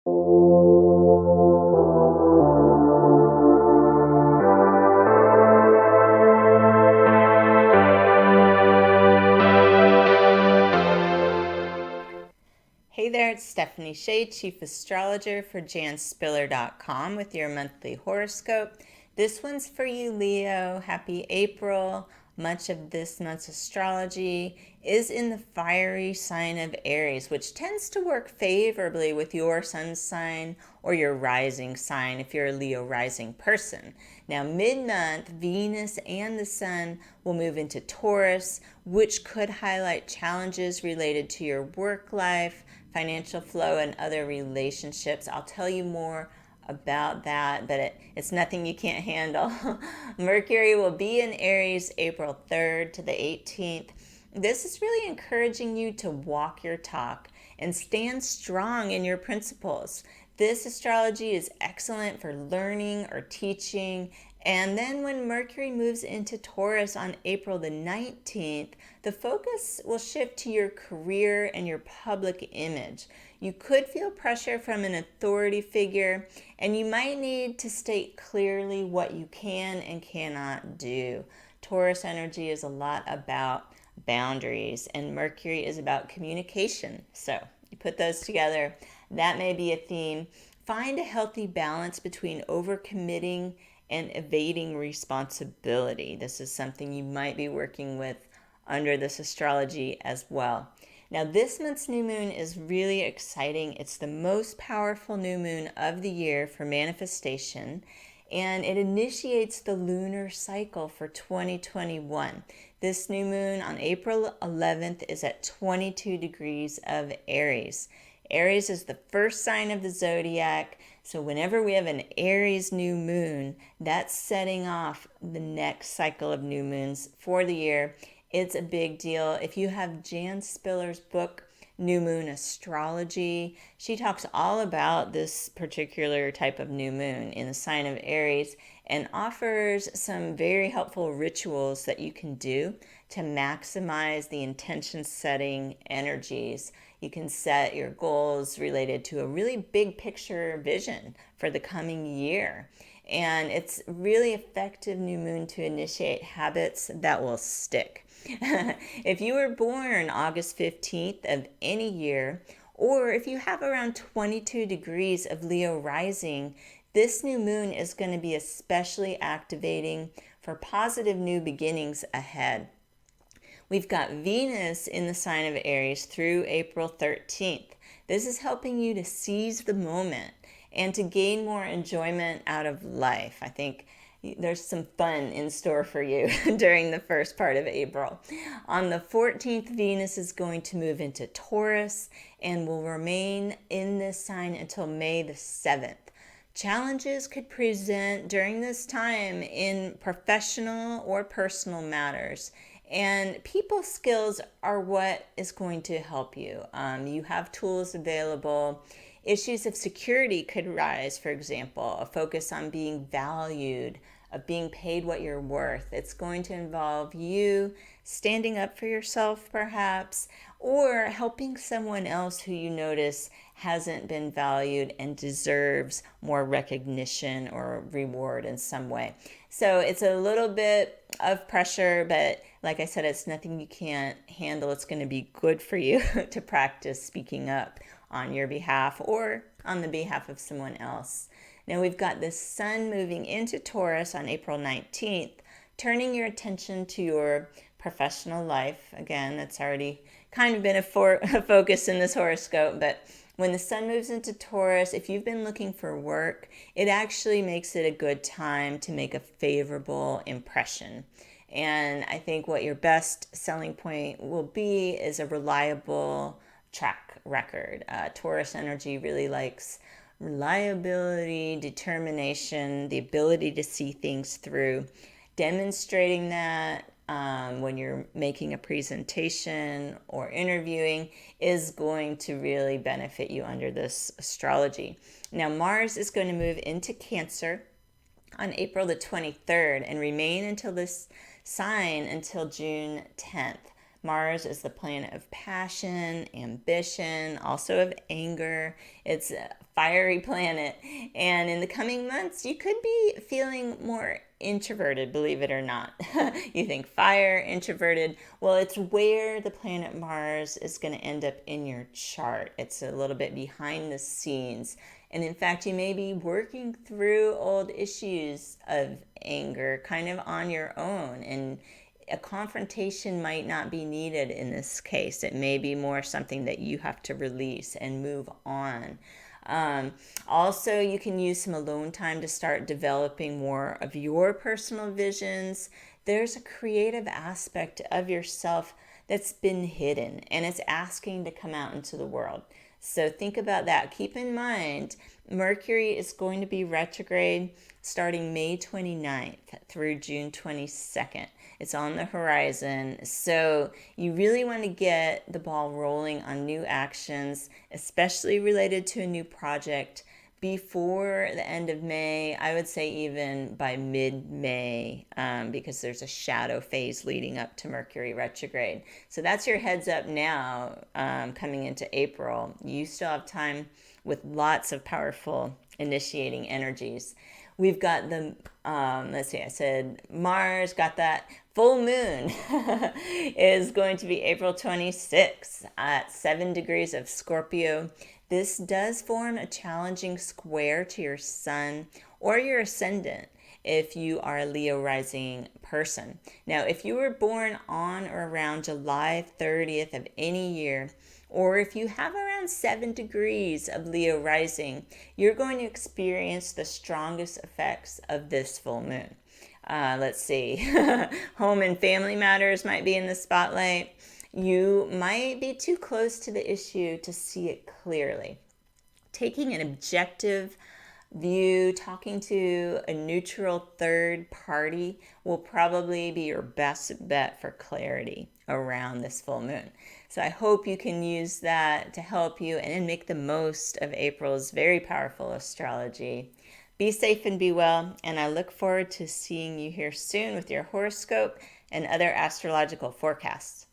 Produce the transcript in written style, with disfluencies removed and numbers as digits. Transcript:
Hey there, it's Stephanie Shea, Chief Astrologer for janspiller.com with your monthly horoscope. This one's for you, Leo. Happy April. Much of this month's astrology is in the fiery sign of Aries, which tends to work favorably with your sun sign or your rising sign if you're a Leo rising person. Now, mid-month, Venus and the sun will move into Taurus, which could highlight challenges related to your work life, financial flow, and other relationships. I'll tell you more about that, but it's nothing you can't handle. Mercury will be in Aries April 3rd to the 18th. This is really encouraging you to walk your talk and stand strong in your principles. This astrology is excellent for learning or teaching. And then when Mercury moves into Taurus on April the 19th, the focus will shift to your career and your public image. You could feel pressure from an authority figure, and you might need to state clearly what you can and cannot do. Taurus energy is a lot about boundaries, and Mercury is about communication. So you put those together, that may be a theme. Find a healthy balance between overcommitting and evading responsibility. This is something you might be working with under this astrology as well. Now, this month's new moon is really exciting. It's the most powerful new moon of the year for manifestation, and it initiates the lunar cycle for 2021. This new moon on April 11th is at 22 degrees of Aries. Aries is the first sign of the zodiac, so whenever we have an Aries new moon, that's setting off the next cycle of new moons for the year. It's a big deal. If you have Jan Spiller's book, New Moon Astrology, she talks all about this particular type of new moon in the sign of Aries and offers some very helpful rituals that you can do to maximize the intention setting energies. You can set your goals related to a really big picture vision for the coming year. And it's really effective new moon to initiate habits that will stick. If you were born August 15th of any year, or if you have around 22 degrees of Leo rising, this new moon is going to be especially activating for positive new beginnings ahead. We've got Venus in the sign of Aries through April 13th. This is helping you to seize the moment and to gain more enjoyment out of life. I think there's some fun in store for you during the first part of April. On the 14th, Venus is going to move into Taurus and will remain in this sign until May the 7th. Challenges could present during this time in professional or personal matters. And people skills are what is going to help you. You have tools available. Issues of security could rise, for example, a focus on being valued, of being paid what you're worth. It's going to involve you standing up for yourself, perhaps, or helping someone else who you notice hasn't been valued and deserves more recognition or reward in some way. So it's a little bit of pressure, but like I said, it's nothing you can't handle. It's going to be good for you to practice speaking up on your behalf or on the behalf of someone else. Now we've got the sun moving into Taurus on April 19th, turning your attention to your professional life. Again, that's already kind of been a focus in this horoscope, but when the sun moves into Taurus, if you've been looking for work, it actually makes it a good time to make a favorable impression. And I think what your best selling point will be is a reliable track record. Taurus energy really likes reliability, determination, the ability to see things through. Demonstrating that when you're making a presentation or interviewing is going to really benefit you under this astrology. Now, Mars is going to move into Cancer on April the 23rd and remain until this sign until June 10th. Mars is the planet of passion, ambition, also of anger. It's a fiery planet. And in the coming months, you could be feeling more introverted, believe it or not. You think fire, introverted. Well, it's where the planet Mars is going to end up in your chart. It's a little bit behind the scenes. And in fact, you may be working through old issues of anger kind of on your own. And a confrontation might not be needed in this case. It may be more something that you have to release and move on. Also, you can use some alone time to start developing more of your personal visions. There's a creative aspect of yourself that's been hidden and it's asking to come out into the world. So think about that. Keep in mind, Mercury is going to be retrograde starting May 29th through June 22nd. It's on the horizon. So you really want to get the ball rolling on new actions, especially related to a new project before the end of May. I would say even by mid-May, because there's a shadow phase leading up to Mercury retrograde. So that's your heads up now, coming into April. You still have time with lots of powerful initiating energies. We've got the, let's see, I said Mars, got that full moon is going to be April 26th at 7 degrees of Scorpio. This does form a challenging square to your sun or your ascendant if you are a Leo rising person. Now, if you were born on or around July 30th of any year, or if you have around 7 degrees of Leo rising, you're going to experience the strongest effects of this full moon. Let's see, home and family matters might be in the spotlight. You might be too close to the issue to see it clearly. Taking an objective view, talking to a neutral third party will probably be your best bet for clarity around this full moon. So I hope you can use that to help you and make the most of April's very powerful astrology. Be safe and be well, and I look forward to seeing you here soon with your horoscope and other astrological forecasts.